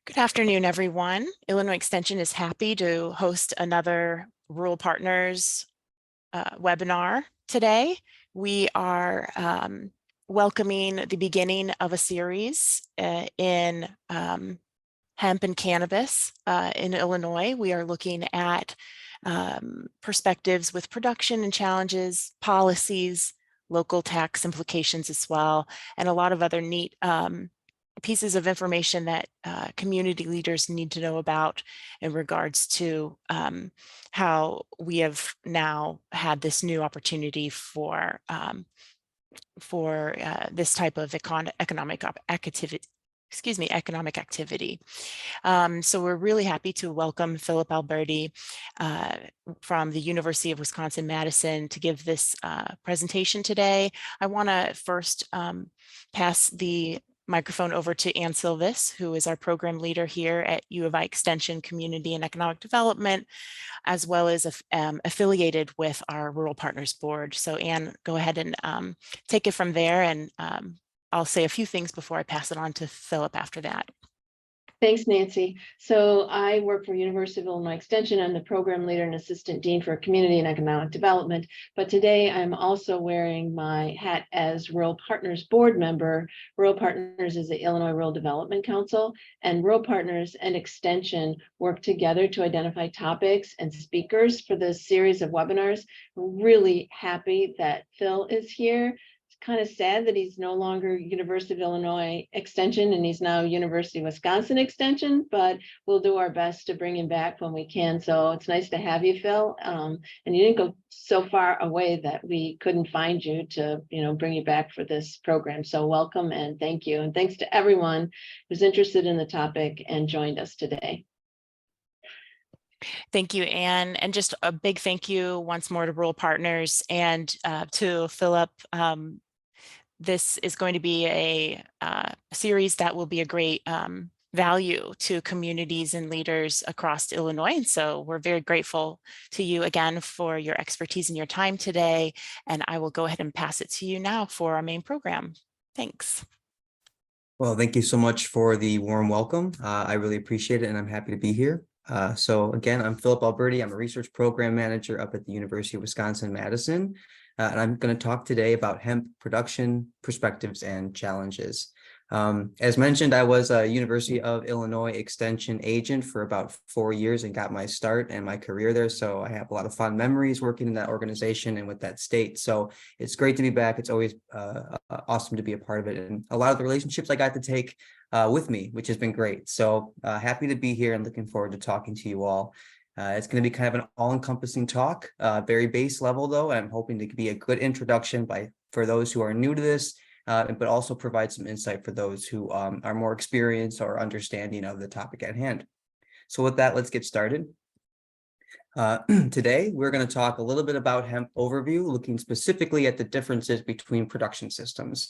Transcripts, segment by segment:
Good afternoon, everyone. Illinois Extension is happy to host another Rural Partners webinar today. We are welcoming the beginning of a series in hemp and cannabis in Illinois. We are looking at perspectives with production and challenges, policies, local tax implications as well, and a lot of other neat pieces of information that community leaders need to know about in regards to how we have now had this new opportunity for this type of economic activity. Excuse me, economic activity. So we're really happy to welcome Philip Alberti from the University of Wisconsin-Madison to give this presentation today. I want to first pass the microphone over to Ann Silvis, who is our program leader here at U of I Extension Community and Economic Development, as well as affiliated with our Rural Partners Board. So Ann, go ahead and take it from there, and I'll say a few things before I pass it on to Philip after that. Thanks, Nancy. So I work for University of Illinois Extension. I'm the program leader and assistant dean for community and economic development. But today I'm also wearing my hat as Rural Partners board member. Rural Partners is the Illinois Rural Development Council, and Rural Partners and Extension work together to identify topics and speakers for this series of webinars. We're really happy that Phil is here. Kind of sad that he's no longer University of Illinois Extension and he's now University of Wisconsin Extension, but we'll do our best to bring him back when we can. So it's nice to have you, Phil. And you didn't go so far away that we couldn't find you to, bring you back for this program. So welcome and thank you. And thanks to everyone who's interested in the topic and joined us today. Thank you, Ann. And just a big thank you once more to Rural Partners and to Philip. This is going to be a series that will be a great value to communities and leaders across Illinois. And so we're very grateful to you again for your expertise and your time today. And I will go ahead and pass it to you now for our main program. Thanks. Well, thank you so much for the warm welcome. I really appreciate it, and I'm happy to be here. So again, I'm Philip Alberti. I'm a research program manager up at the University of Wisconsin-Madison. And I'm going to talk today about hemp production, perspectives, and challenges. As mentioned, I was a University of Illinois Extension agent for about 4 years and got my start and my career there. So I have a lot of fond memories working in that organization and with that state. So it's great to be back. It's always awesome to be a part of it. And a lot of the relationships I got to take with me, which has been great. So happy to be here and looking forward to talking to you all. It's going to be kind of an all-encompassing talk, very base level, though. I'm hoping to be a good introduction for those who are new to this, but also provide some insight for those who are more experienced or understanding of the topic at hand. So with that, let's get started. Today, we're going to talk a little bit about hemp overview, looking specifically at the differences between production systems.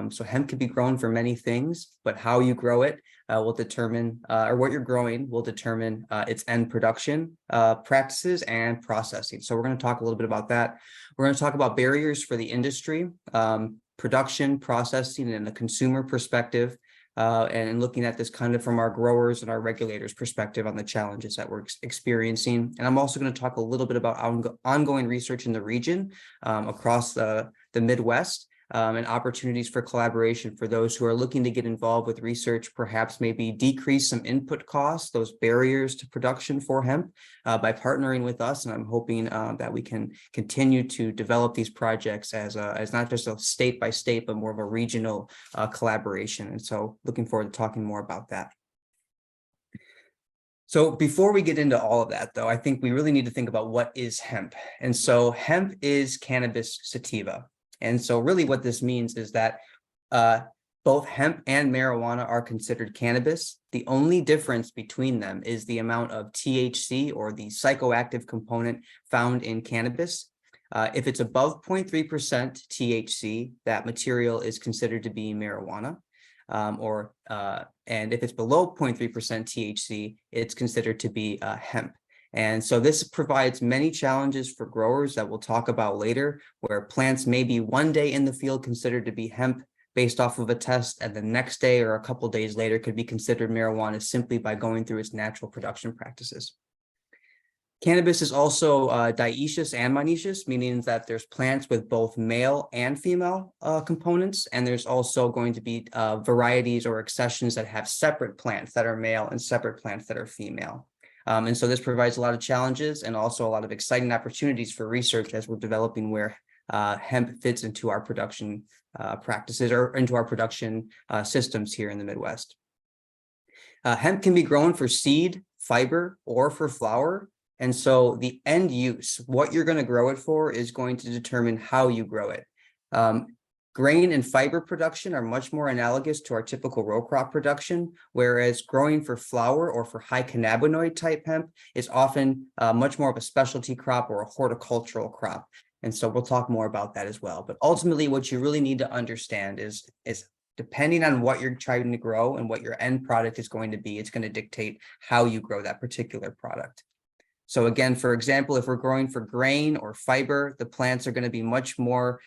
So hemp can be grown for many things, but how you grow it will determine, or what you're growing will determine its end production practices and processing. So we're going to talk a little bit about that. We're going to talk about barriers for the industry, production, processing, and the consumer perspective, and looking at this kind of from our growers and our regulators' perspective on the challenges that we're experiencing. And I'm also going to talk a little bit about ongoing research in the region across the Midwest. And opportunities for collaboration for those who are looking to get involved with research, perhaps maybe decrease some input costs, those barriers to production for hemp by partnering with us. And I'm hoping that we can continue to develop these projects as not just a state by state, but more of a regional collaboration. And so looking forward to talking more about that. So before we get into all of that, though, I think we really need to think about what is hemp. And so hemp is cannabis sativa. And so really what this means is that both hemp and marijuana are considered cannabis. The only difference between them is the amount of THC, or the psychoactive component, found in cannabis. If it's above 0.3% THC, that material is considered to be marijuana. And if it's below 0.3% THC, it's considered to be hemp. And so this provides many challenges for growers that we'll talk about later, where plants may be one day in the field considered to be hemp, based off of a test, and the next day or a couple days later could be considered marijuana simply by going through its natural production practices. Cannabis is also dioecious and monoecious, meaning that there's plants with both male and female components, and there's also going to be varieties or accessions that have separate plants that are male and separate plants that are female. And so this provides a lot of challenges and also a lot of exciting opportunities for research as we're developing where hemp fits into our production practices or into our production systems here in the Midwest. Hemp can be grown for seed, fiber, or for flower. And so the end use, what you're going to grow it for, is going to determine how you grow it. Grain and fiber production are much more analogous to our typical row crop production, whereas growing for flower or for high cannabinoid type hemp is often much more of a specialty crop or a horticultural crop. And so we'll talk more about that as well. But ultimately, what you really need to understand is depending on what you're trying to grow and what your end product is going to be, it's going to dictate how you grow that particular product. So again, for example, if we're growing for grain or fiber, the plants are going to be much more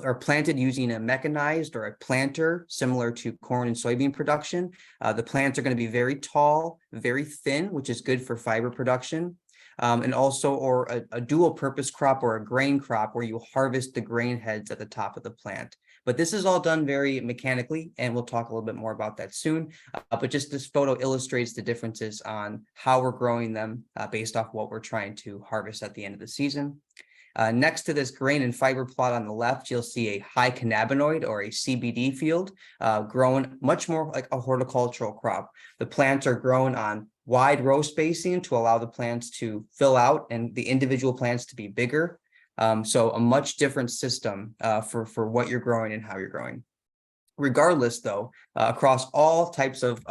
are planted using a mechanized or a planter similar to corn and soybean production. The plants are going to be very tall, very thin, which is good for fiber production. And also, or a dual purpose crop or a grain crop where you harvest the grain heads at the top of the plant. But this is all done very mechanically, and we'll talk a little bit more about that soon. But just this photo illustrates the differences on how we're growing them based off what we're trying to harvest at the end of the season. Next to this grain and fiber plot on the left, you'll see a high cannabinoid or a CBD field grown much more like a horticultural crop. The plants are grown on wide row spacing to allow the plants to fill out and the individual plants to be bigger. So a much different system for what you're growing and how you're growing. Regardless, though, across all types of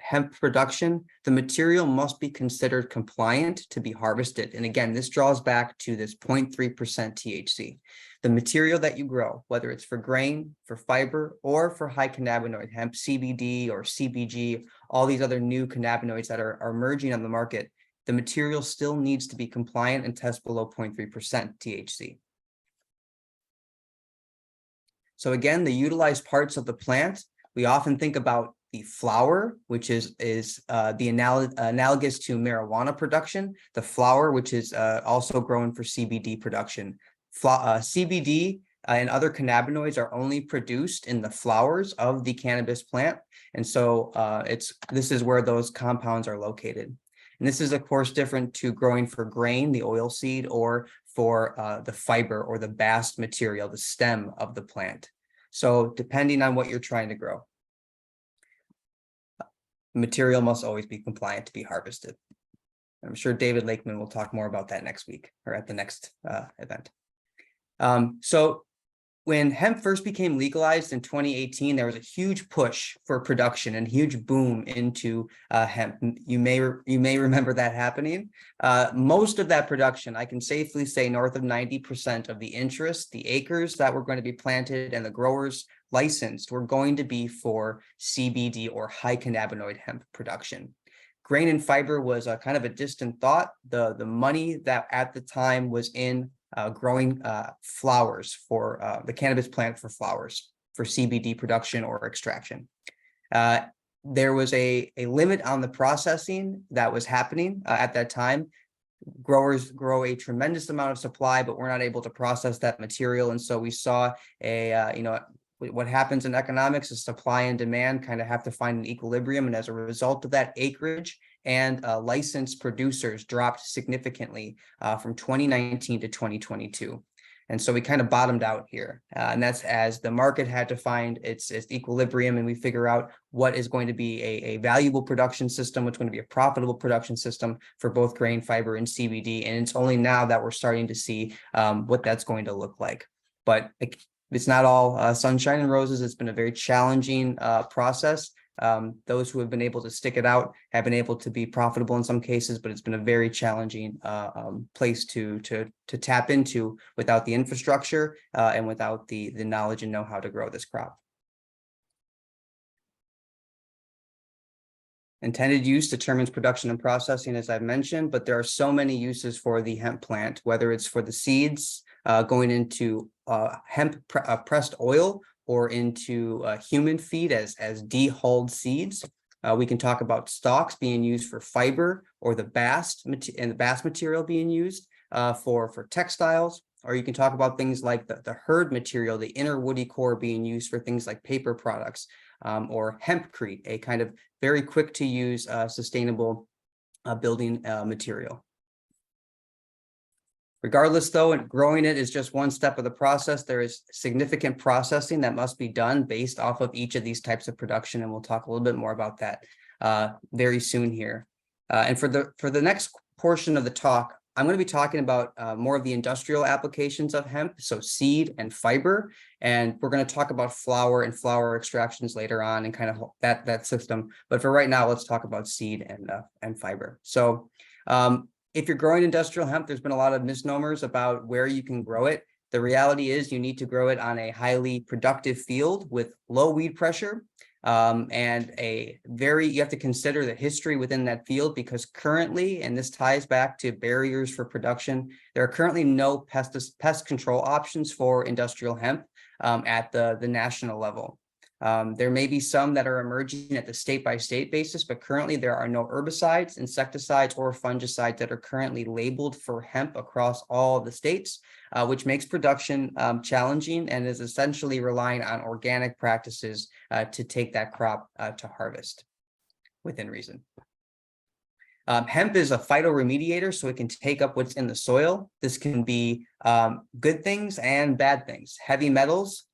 hemp production, the material must be considered compliant to be harvested. And again, this draws back to this 0.3% THC. The material that you grow, whether it's for grain, for fiber, or for high cannabinoid hemp, CBD or CBG, all these other new cannabinoids that are emerging on the market, the material still needs to be compliant and test below 0.3% THC. So again, the utilized parts of the plant, we often think about the flower, which is the analogous to marijuana production, the flower, which is also grown for CBD production. CBD and other cannabinoids are only produced in the flowers of the cannabis plant. And so this is where those compounds are located. And this is, of course, different to growing for grain, the oil seed, or for the fiber or the bast material, the stem of the plant. So depending on what you're trying to grow, the material must always be compliant to be harvested. I'm sure David Lakeman will talk more about that next week or at the next event. So when hemp first became legalized in 2018, there was a huge push for production and huge boom into hemp. You may remember that happening. Most of that production, I can safely say north of 90% of the interest, the acres that were going to be planted and the growers licensed were going to be for CBD or high cannabinoid hemp production. Grain and fiber was a kind of a distant thought. The money that at the time was in growing flowers for the cannabis plant for flowers for CBD production or extraction. There was a limit on the processing that was happening at that time. Growers grow a tremendous amount of supply, but we're not able to process that material. And so we saw what happens in economics is supply and demand kind of have to find an equilibrium. And as a result of that, acreage and licensed producers dropped significantly from 2019 to 2022. And so we kind of bottomed out here. And that's as the market had to find its equilibrium and we figure out what is going to be a valuable production system, what's going to be a profitable production system for both grain, fiber, and CBD. And it's only now that we're starting to see what that's going to look like. But it's not all sunshine and roses. It's been a very challenging process. Those who have been able to stick it out have been able to be profitable in some cases, but it's been a very challenging place to tap into without the infrastructure and without the knowledge and know-how to grow this crop. Intended use determines production and processing, as I've mentioned, but there are so many uses for the hemp plant, whether it's for the seeds going into hemp pressed oil or into human feed as dehulled seeds. We can talk about stalks being used for fiber, or the bast material being used for textiles. Or you can talk about things like the hurd material, the inner woody core being used for things like paper products, or hempcrete, a kind of very quick to use sustainable building material. Regardless, though, and growing it is just one step of the process. There is significant processing that must be done based off of each of these types of production, and we'll talk a little bit more about that very soon here. And for the next portion of the talk, I'm going to be talking about more of the industrial applications of hemp, so seed and fiber, and we're going to talk about flower and flower extractions later on and kind of that system. But for right now, let's talk about seed and fiber. So if you're growing industrial hemp, there's been a lot of misnomers about where you can grow it. The reality is you need to grow it on a highly productive field with low weed pressure. And you have to consider the history within that field, because currently, and this ties back to barriers for production, there are currently no pest control options for industrial hemp at the national level. There may be some that are emerging at the state-by-state basis, but currently there are no herbicides, insecticides, or fungicides that are currently labeled for hemp across all of the states, which makes production challenging and is essentially relying on organic practices to take that crop to harvest within reason. Hemp is a phytoremediator, so it can take up what's in the soil. This can be good things and bad things. Heavy metals,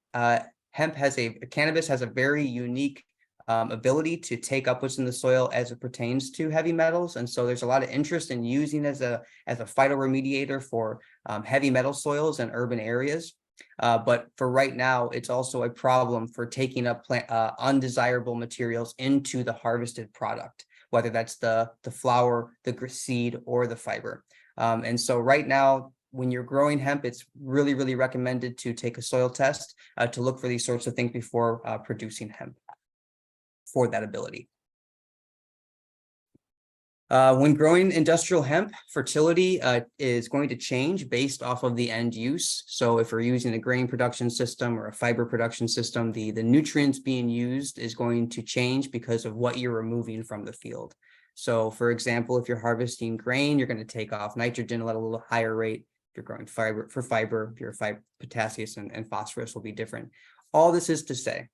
cannabis has a very unique ability to take up what's in the soil as it pertains to heavy metals. And so there's a lot of interest in using as a phytoremediator for heavy metal soils in urban areas. But for right now, it's also a problem for taking up undesirable materials into the harvested product, whether that's the flower, the seed, or the fiber. And so right now, when you're growing hemp, it's really, really recommended to take a soil test to look for these sorts of things before producing hemp for that ability. When growing industrial hemp, fertility is going to change based off of the end use. So if we're using a grain production system or a fiber production system, the nutrients being used is going to change because of what you're removing from the field. So for example, if you're harvesting grain, you're going to take off nitrogen at a little higher rate. If you're growing fiber, your potassium and phosphorus will be different. All this is to say,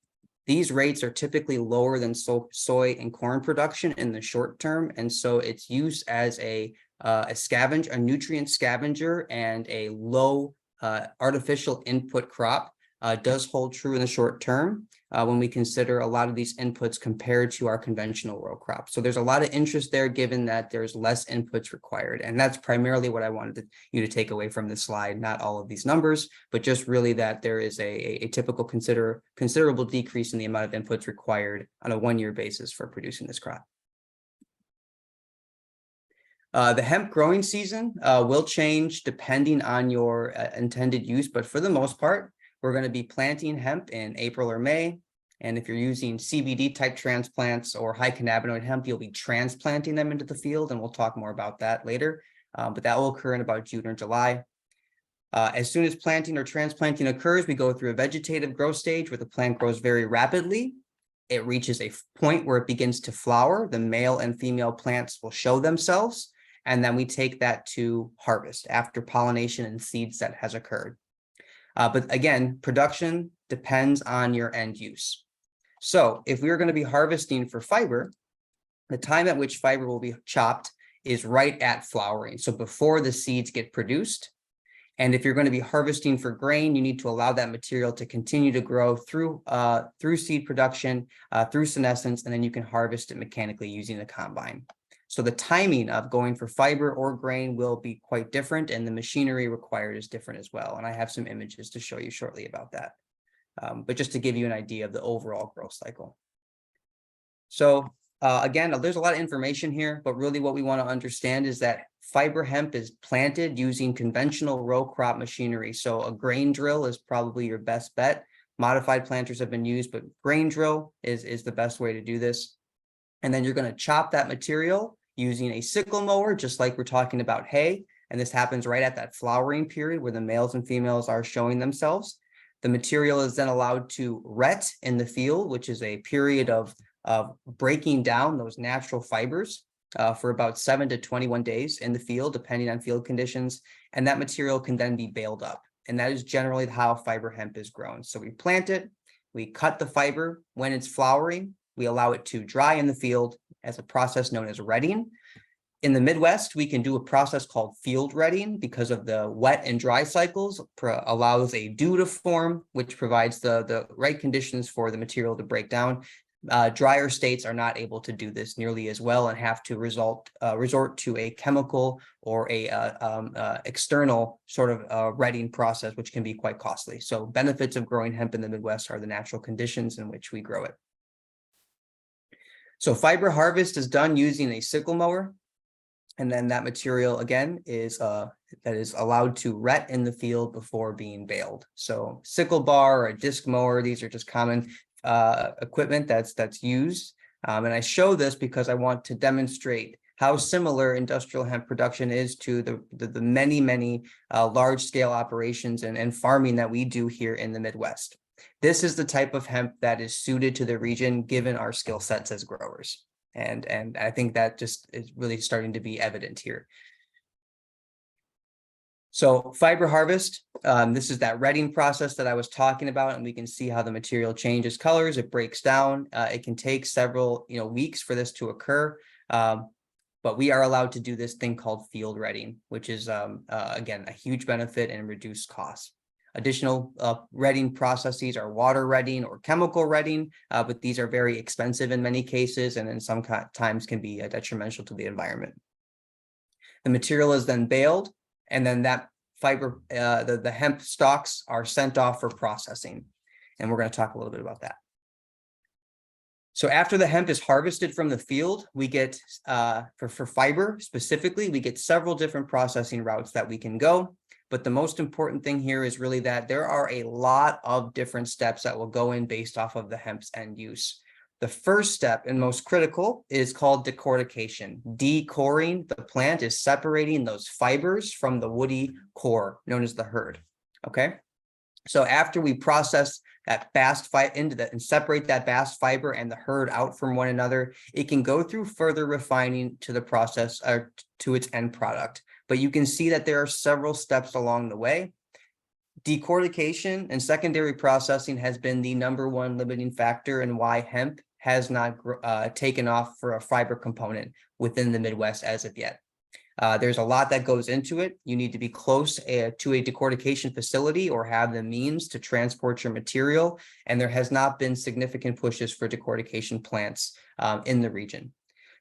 these rates are typically lower than soy and corn production in the short term, and so its use as a nutrient scavenger and a low artificial input crop does hold true in the short term when we consider a lot of these inputs compared to our conventional row crop. So there's a lot of interest there, given that there's less inputs required. And that's primarily what I wanted you to take away from this slide, not all of these numbers, but just really that there is a typical considerable decrease in the amount of inputs required on a one-year basis for producing this crop. The hemp growing season will change depending on your intended use, but for the most part, we're going to be planting hemp in April or May. And if you're using CBD type transplants or high cannabinoid hemp, you'll be transplanting them into the field. And we'll talk more about that later. But that will occur in about June or July. As soon as planting or transplanting occurs, we go through a vegetative growth stage where the plant grows very rapidly. It reaches a point where it begins to flower. The male and female plants will show themselves. And then we take that to harvest after pollination and seed set has occurred. But again, production depends on your end use. So if we are going to be harvesting for fiber, the time at which fiber will be chopped is right at flowering. So before the seeds get produced. And if you're going to be harvesting for grain, you need to allow that material to continue to grow through seed production, through senescence, and then you can harvest it mechanically using the combine. So the timing of going for fiber or grain will be quite different, and the machinery required is different as well. And I have some images to show you shortly about that. But just to give you an idea of the overall growth cycle. So again, there's a lot of information here, but really what we want to understand is that fiber hemp is planted using conventional row crop machinery. So a grain drill is probably your best bet. Modified planters have been used, but grain drill is the best way to do this. And then you're going to chop that material using a sickle mower, just like we're talking about hay. And this happens right at that flowering period where the males and females are showing themselves. The material is then allowed to ret in the field, which is a period of breaking down those natural fibers for about 7 to 21 days in the field, depending on field conditions. And that material can then be baled up. And that is generally how fiber hemp is grown. So we plant it, we cut the fiber when it's flowering, we allow it to dry in the field as a process known as retting. In the Midwest, we can do a process called field retting because of the wet and dry cycles, allows a dew to form, which provides the right conditions for the material to break down. Drier states are not able to do this nearly as well and have to resort to a chemical or a external sort of retting process, which can be quite costly. So benefits of growing hemp in the Midwest are the natural conditions in which we grow it. So fiber harvest is done using a sickle mower. And then that material again is that is allowed to ret in the field before being baled. So sickle bar or a disc mower, these are just common equipment that's used. And I show this because I want to demonstrate how similar industrial hemp production is to the many large scale operations and farming that we do here in the Midwest. This is the type of hemp that is suited to the region given our skill sets as growers. And I think that just is really starting to be evident here. So fiber harvest, this is that retting process that I was talking about, and we can see how the material changes colors, it breaks down. It can take several weeks for this to occur, but we are allowed to do this thing called field retting, which is again a huge benefit and reduced costs. Additional retting processes are water retting or chemical retting, but these are very expensive in many cases and in some times can be detrimental to the environment. The material is then baled, and then that fiber, the hemp stalks are sent off for processing. And we're going to talk a little bit about that. So after the hemp is harvested from the field, we get, for fiber specifically, we get several different processing routes that we can go. But the most important thing here is really that there are a lot of different steps that will go in based off of the hemp's end use. The first step and most critical is called decortication. Decoring the plant is separating those fibers from the woody core known as the hurd. Okay. So after we process that bast fiber into that and separate that bast fiber and the hurd out from one another, it can go through further refining to the process or to its end product. But you can see that there are several steps along the way. Decortication and secondary processing has been the #1 limiting factor in why hemp has not taken off for a fiber component within the Midwest as of yet. There's a lot that goes into it. You need to be close to a decortication facility or have the means to transport your material. And there has not been significant pushes for decortication plants in the region.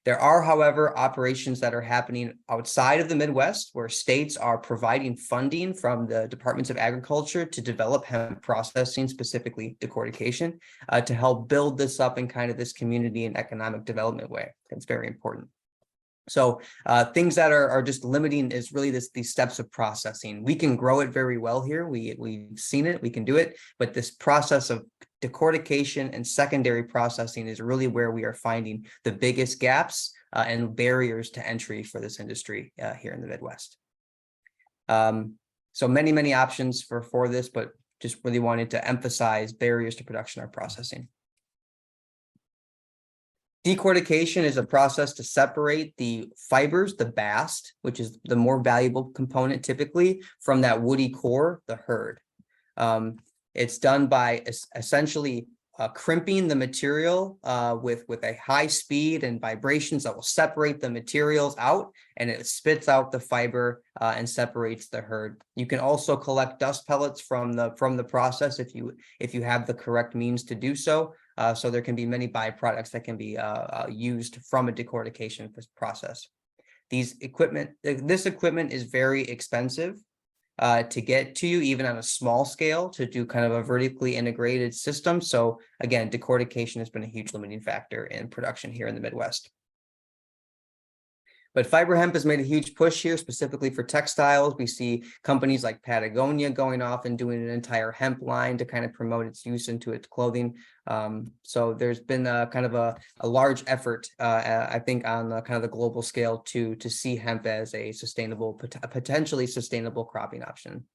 There are, however, operations that are happening outside of the Midwest where states are providing funding from the Departments of Agriculture to develop hemp processing, specifically decortication, to help build this up in kind of this community and economic development way. That's very important. So things that are just limiting is really these steps of processing. We can grow it very well here. We've seen it, we can do it, but this process of decortication and secondary processing is really where we are finding the biggest gaps and barriers to entry for this industry here in the Midwest. So many options for this, but just really wanted to emphasize barriers to production or processing. Decortication is a process to separate the fibers, the bast, which is the more valuable component typically, from that woody core, the hurd. It's done by essentially crimping the material with a high speed and vibrations that will separate the materials out, and it spits out the fiber and separates the hurd. You can also collect dust pellets from the process if you have the correct means to do so. So there can be many byproducts that can be used from a decortication process. This equipment is very expensive to get to you, even on a small scale, to do kind of a vertically integrated system. So again, decortication has been a huge limiting factor in production here in the Midwest. But fiber hemp has made a huge push here, specifically for textiles. We see companies like Patagonia going off and doing an entire hemp line to kind of promote its use into its clothing. So there's been kind of a large effort, I think, on kind of the global scale to see hemp as a sustainable, potentially sustainable cropping option.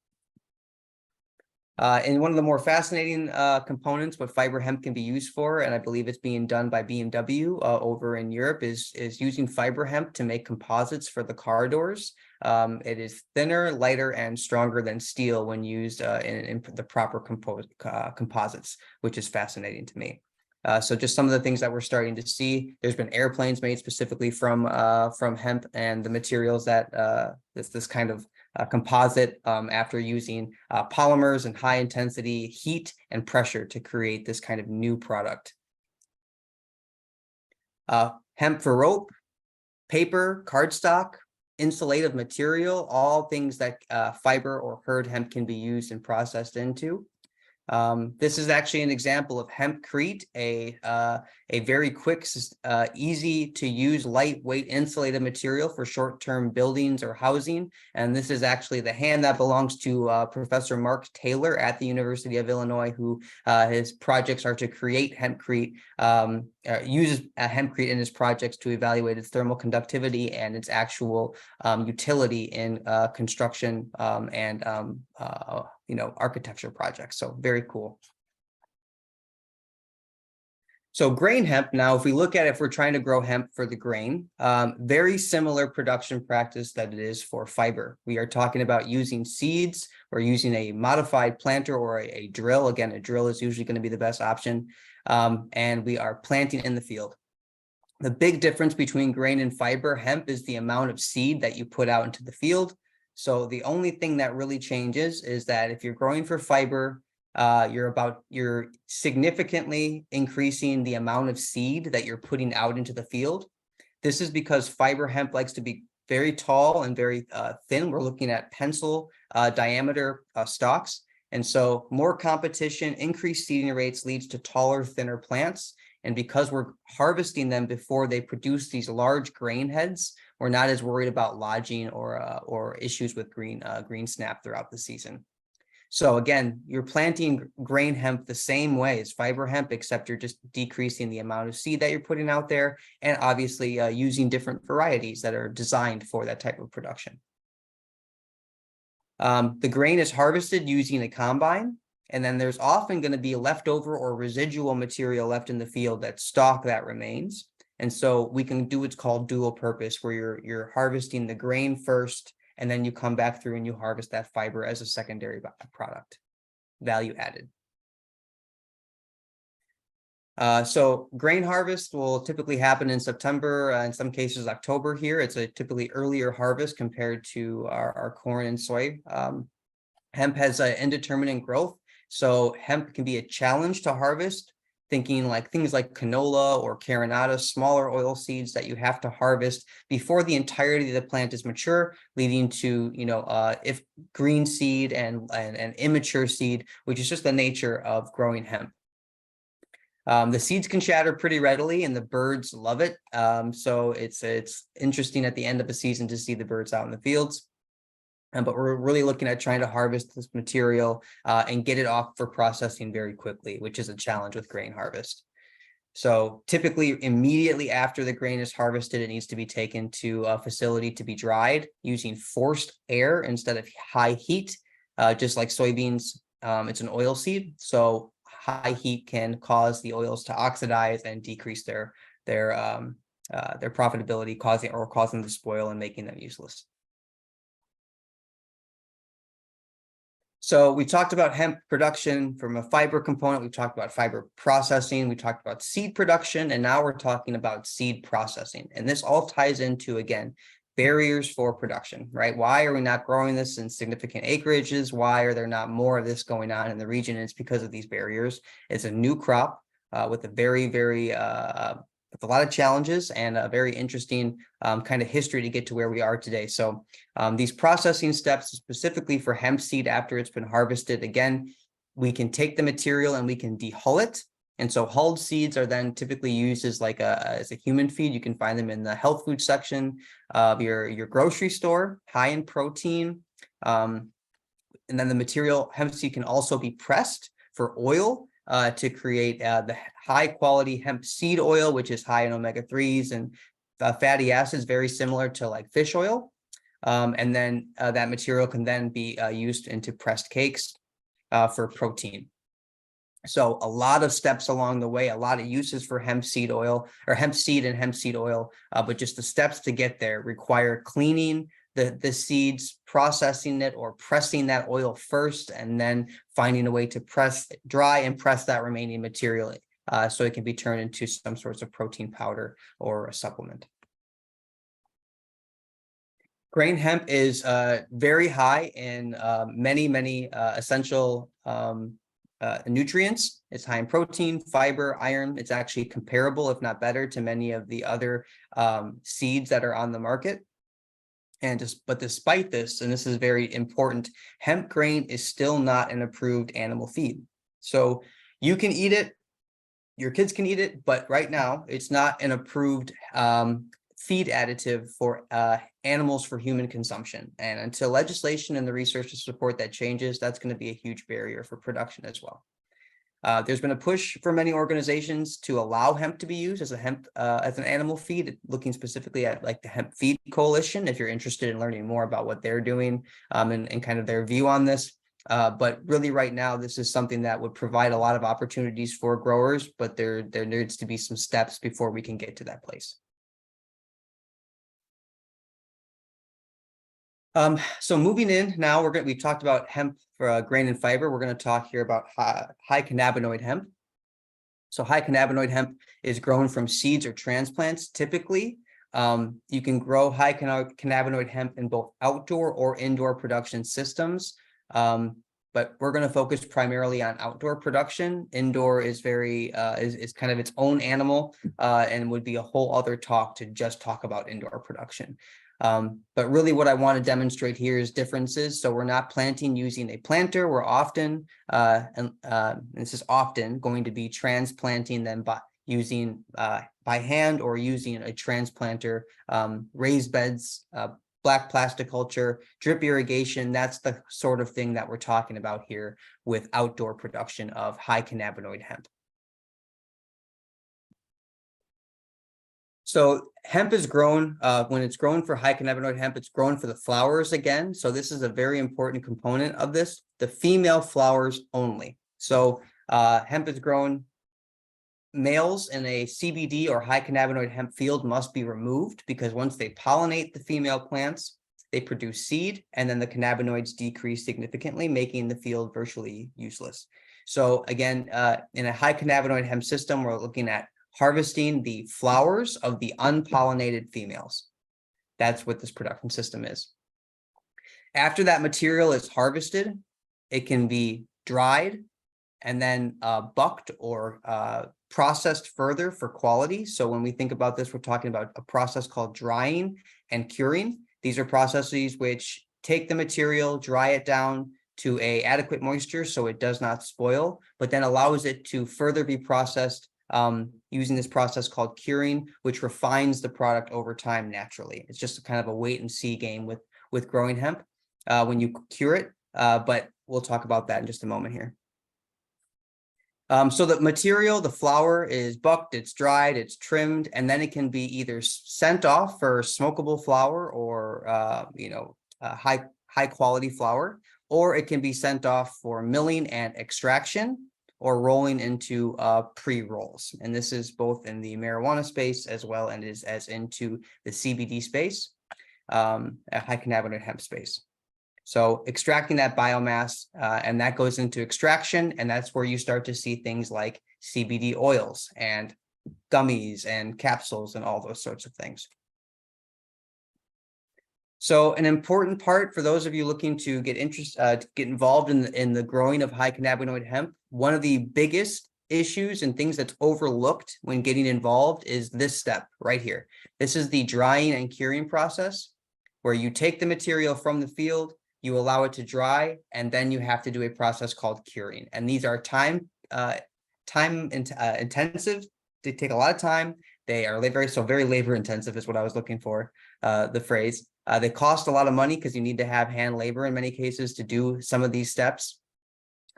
And one of the more fascinating components, what fiber hemp can be used for, and I believe it's being done by BMW over in Europe, is using fiber hemp to make composites for the car doors. It is thinner, lighter, and stronger than steel when used in the proper composites, which is fascinating to me. So just some of the things that we're starting to see. There's been airplanes made specifically from hemp, and the materials that this kind of composite after using polymers and high intensity heat and pressure to create this kind of new product. Hemp for rope, paper, cardstock, insulative material, all things that fiber or hurd hemp can be used and processed into. This is actually an example of hempcrete, a very quick, easy to use, lightweight insulated material for short-term buildings or housing. And this is actually the hand that belongs to Professor Mark Taylor at the University of Illinois, who his projects are to create hempcrete, uses hempcrete in his projects to evaluate its thermal conductivity and its actual utility in construction and architecture projects. So very cool. So grain hemp, now, if we look at it, if we're trying to grow hemp for the grain, very similar production practice that it is for fiber. We are talking about using seeds or using a modified planter or a drill. Again, a drill is usually going to be the best option. And we are planting in the field. The big difference between grain and fiber hemp is the amount of seed that you put out into the field. So the only thing that really changes is that if you're growing for fiber, you're significantly increasing the amount of seed that you're putting out into the field. This is because fiber hemp likes to be very tall and very thin. We're looking at pencil diameter stalks. And so more competition, increased seeding rates leads to taller, thinner plants. And because we're harvesting them before they produce these large grain heads, we're not as worried about lodging or issues with green snap throughout the season. So again, you're planting grain hemp the same way as fiber hemp, except you're just decreasing the amount of seed that you're putting out there, and obviously using different varieties that are designed for that type of production. The grain is harvested using a combine, and then there's often going to be leftover or residual material left in the field, that stalk that remains. And so we can do what's called dual purpose, where you're harvesting the grain first, and then you come back through and you harvest that fiber as a secondary product, value added. So grain harvest will typically happen in September, in some cases October here. It's a typically earlier harvest compared to our corn and soy. Hemp has an indeterminate growth, so hemp can be a challenge to harvest. Thinking like things like canola or carinata, smaller oil seeds that you have to harvest before the entirety of the plant is mature, leading to, if green seed and immature seed, which is just the nature of growing hemp. The seeds can shatter pretty readily and the birds love it. So it's interesting at the end of the season to see the birds out in the fields. But we're really looking at trying to harvest this material and get it off for processing very quickly, which is a challenge with grain harvest. So typically immediately after the grain is harvested, it needs to be taken to a facility to be dried using forced air instead of high heat. Just like soybeans, it's an oil seed. So high heat can cause the oils to oxidize and decrease their profitability, causing them to spoil and making them useless. So we talked about hemp production from a fiber component. We talked about fiber processing. We talked about seed production, and now we're talking about seed processing. And this all ties into, again, barriers for production, right? Why are we not growing this in significant acreages? Why are there not more of this going on in the region? And it's because of these barriers. It's a new crop with a very, very with a lot of challenges and a very interesting kind of history to get to where we are today. So these processing steps, specifically for hemp seed after it's been harvested, again, we can take the material and we can dehull it. And so hulled seeds are then typically used as as a human feed. You can find them in the health food section of your grocery store, high in protein. And then the material hemp seed can also be pressed for oil to create the high quality hemp seed oil, which is high in omega-3s and fatty acids, very similar to like fish oil. And then that material can then be used into pressed cakes. for protein. So a lot of steps along the way, a lot of uses for hemp seed oil or hemp seed and hemp seed oil, but just the steps to get there require cleaning the seeds, processing it or pressing that oil first, and then finding a way to press, dry and press that remaining material so it can be turned into some sorts of protein powder or a supplement. Grain hemp is very high in many essential nutrients. It's high in protein, fiber, iron. It's actually comparable, if not better, to many of the other seeds that are on the market. But despite this, and this is very important, hemp grain is still not an approved animal feed. So you can eat it, your kids can eat it, but right now it's not an approved feed additive for animals for human consumption. And until legislation and the research to support that changes, that's going to be a huge barrier for production as well. There's been a push for many organizations to allow hemp to be used as an animal feed, looking specifically at like the Hemp Feed Coalition, if you're interested in learning more about what they're doing and kind of their view on this. But really right now, this is something that would provide a lot of opportunities for growers, but there needs to be some steps before we can get to that place. So moving in now, we talked about hemp for grain and fiber. We're going to talk here about high cannabinoid hemp. So high cannabinoid hemp is grown from seeds or transplants. Typically, you can grow high cannabinoid hemp in both outdoor or indoor production systems. But we're going to focus primarily on outdoor production. Indoor is is kind of its own animal and would be a whole other talk to just talk about indoor production. But really what I want to demonstrate here is differences. So we're not planting using a planter. We're often, this is often going to be transplanting them by using by hand or using a transplanter, raised beds, black plastic culture, drip irrigation. That's the sort of thing that we're talking about here with outdoor production of high cannabinoid hemp. So hemp is grown, when it's grown for high cannabinoid hemp, it's grown for the flowers again. So this is a very important component of this, the female flowers only. So hemp is grown, males in a CBD or high cannabinoid hemp field must be removed because once they pollinate the female plants, they produce seed and then the cannabinoids decrease significantly, making the field virtually useless. So again, in a high cannabinoid hemp system, we're looking at harvesting the flowers of the unpollinated females. That's what this production system is. After that material is harvested, it can be dried and then bucked or processed further for quality. So when we think about this, we're talking about a process called drying and curing. These are processes which take the material, dry it down to an adequate moisture so it does not spoil, but then allows it to further be processed using this process called curing, which refines the product over time naturally. It's just a kind of a wait and see game with growing hemp when you cure it, but we'll talk about that in just a moment here. So the material, the flower is bucked, it's dried, it's trimmed, and then it can be either sent off for smokable flower or high quality flower, or it can be sent off for milling and extraction or rolling into pre-rolls. And this is both in the marijuana space as well as into the CBD space, high cannabinoid hemp space. So extracting that biomass and that goes into extraction, and that's where you start to see things like CBD oils and gummies and capsules and all those sorts of things. So an important part for those of you looking to get involved in the growing of high cannabinoid hemp, one of the biggest issues and things that's overlooked when getting involved is this step right here. This is the drying and curing process, where you take the material from the field, you allow it to dry, and then you have to do a process called curing. And these are time intensive. They take a lot of time. They are very labor intensive is what I was looking for, the phrase. They cost a lot of money because you need to have hand labor in many cases to do some of these steps.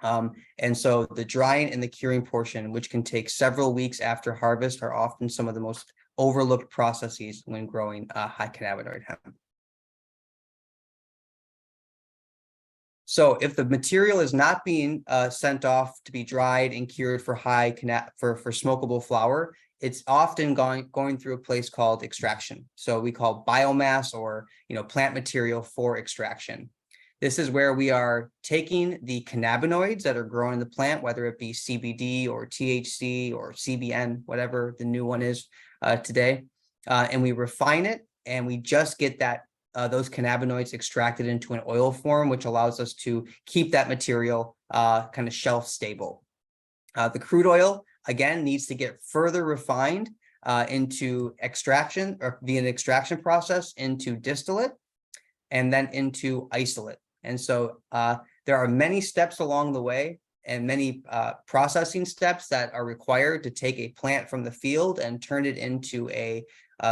And so the drying and the curing portion, which can take several weeks after harvest, are often some of the most overlooked processes when growing high cannabinoid hemp. So if the material is not being sent off to be dried and cured for for smokable flower, it's often going through a place called extraction. So we call biomass or plant material for extraction. This is where we are taking the cannabinoids that are grown in the plant, whether it be CBD or THC or CBN, whatever the new one is today, and we refine it, and we just get those cannabinoids extracted into an oil form, which allows us to keep that material kind of shelf stable. The crude oil, again, needs to get further refined into extraction or via an extraction process into distillate and then into isolate. And so there are many steps along the way and many processing steps that are required to take a plant from the field and turn it into a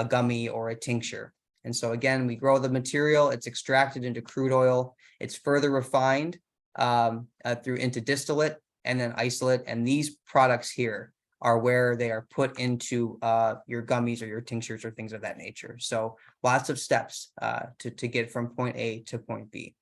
gummy or a tincture. And so again, we grow the material, it's extracted into crude oil, it's further refined into distillate and then isolate. And these products here are where they are put into your gummies or your tinctures or things of that nature. So lots of steps to get from point A to point B.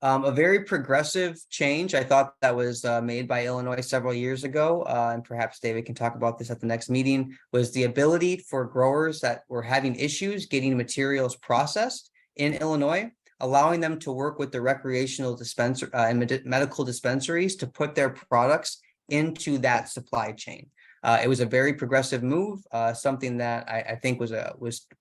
A very progressive change, I thought, that was made by Illinois several years ago, and perhaps David can talk about this at the next meeting, was the ability for growers that were having issues getting materials processed in Illinois, allowing them to work with the recreational dispenser and medical dispensaries to put their products into that supply chain. It was a very progressive move, something that I think was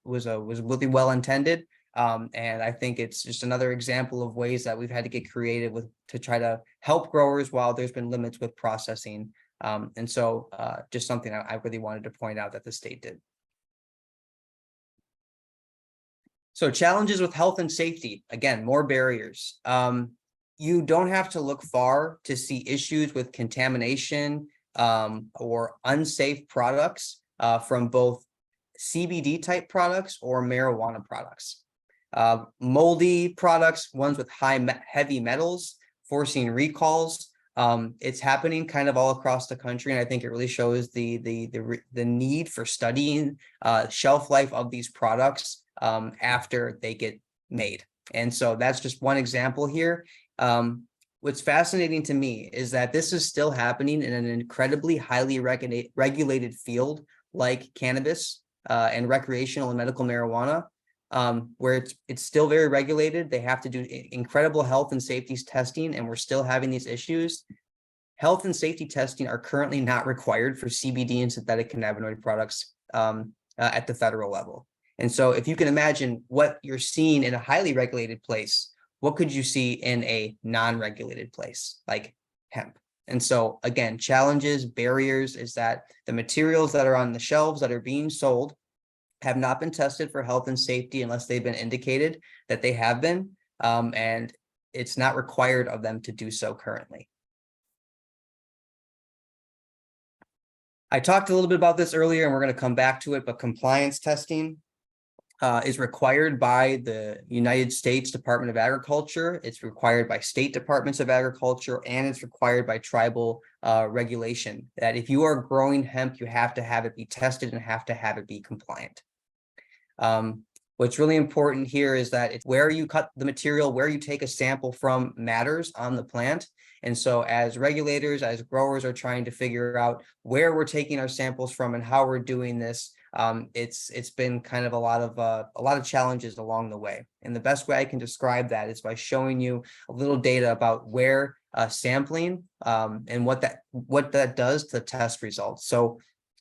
really well intended. And I think it's just another example of ways that we've had to get creative to try to help growers while there's been limits with processing. And so just something I really wanted to point out that the state did. So challenges with health and safety, again, more barriers. You don't have to look far to see issues with contamination or unsafe products from both CBD type products or marijuana products. Moldy products, ones with heavy metals, forcing recalls. It's happening kind of all across the country, and I think it really shows the need for studying shelf life of these products after they get made. And so that's just one example here. What's fascinating to me is that this is still happening in an incredibly highly regulated field like cannabis and recreational and medical marijuana. Where it's still very regulated. They have to do incredible health and safety testing, and we're still having these issues. Health and safety testing are currently not required for CBD and synthetic cannabinoid products at the federal level. And so if you can imagine what you're seeing in a highly regulated place, what could you see in a non-regulated place like hemp? And so again, challenges, barriers is that the materials that are on the shelves that are being sold have not been tested for health and safety unless they've been indicated that they have been, and it's not required of them to do so currently. I talked a little bit about this earlier, and we're going to come back to it, but compliance testing is required by the United States Department of Agriculture. It's required by state departments of agriculture, and it's required by tribal regulation that if you are growing hemp, you have to have it be tested and have to have it be compliant. What's really important here is that it's where you cut the material, where you take a sample from matters on the plant. And so as regulators, as growers are trying to figure out where we're taking our samples from and how we're doing this, it's been kind of a lot of challenges along the way. And the best way I can describe that is by showing you a little data about where sampling and what that does to test results. So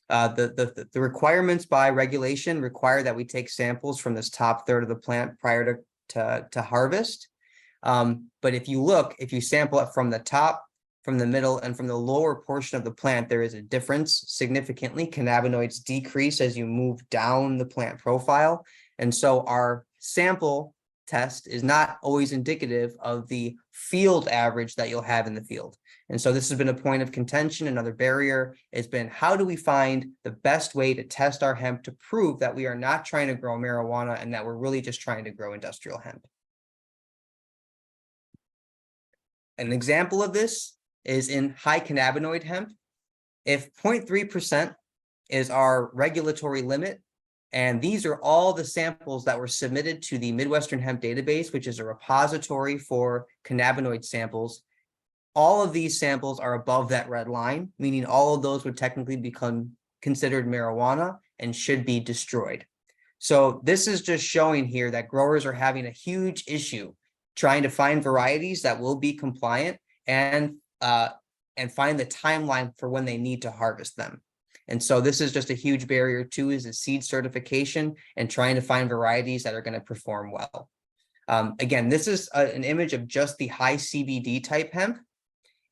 the requirements by regulation require that we take samples from this top third of the plant prior to harvest. But if you sample it from the top, from the middle, and from the lower portion of the plant, there is a difference significantly. Cannabinoids decrease as you move down the plant profile. And so our sample test is not always indicative of the field average that you'll have in the field. And so this has been a point of contention. Another barrier has been, how do we find the best way to test our hemp to prove that we are not trying to grow marijuana and that we're really just trying to grow industrial hemp? An example of this is in high cannabinoid hemp. If 0.3% is our regulatory limit, And these are all the samples that were submitted to the Midwestern Hemp Database, which is a repository for cannabinoid samples. All of these samples are above that red line, meaning all of those would technically become considered marijuana and should be destroyed. So this is just showing here that growers are having a huge issue trying to find varieties that will be compliant and find the timeline for when they need to harvest them. And so this is just a huge barrier too, is the seed certification and trying to find varieties that are going to perform well. Again, this is an image of just the high CBD type hemp.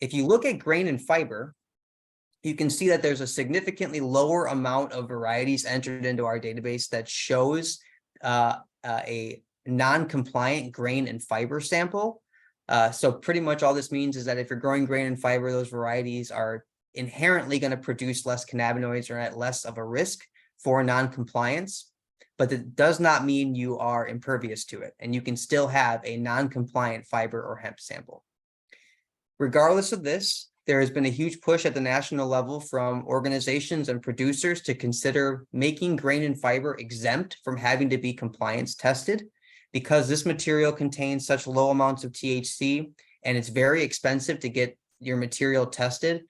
If you look at grain and fiber, you can see that there's a significantly lower amount of varieties entered into our database that shows a non-compliant grain and fiber sample. So pretty much all this means is that if you're growing grain and fiber, those varieties are inherently going to produce less cannabinoids or at less of a risk for non-compliance, but that does not mean you are impervious to it, and you can still have a non-compliant fiber or hemp sample. Regardless of this, there has been a huge push at the national level from organizations and producers to consider making grain and fiber exempt from having to be compliance tested, because this material contains such low amounts of THC and it's very expensive to get your material tested.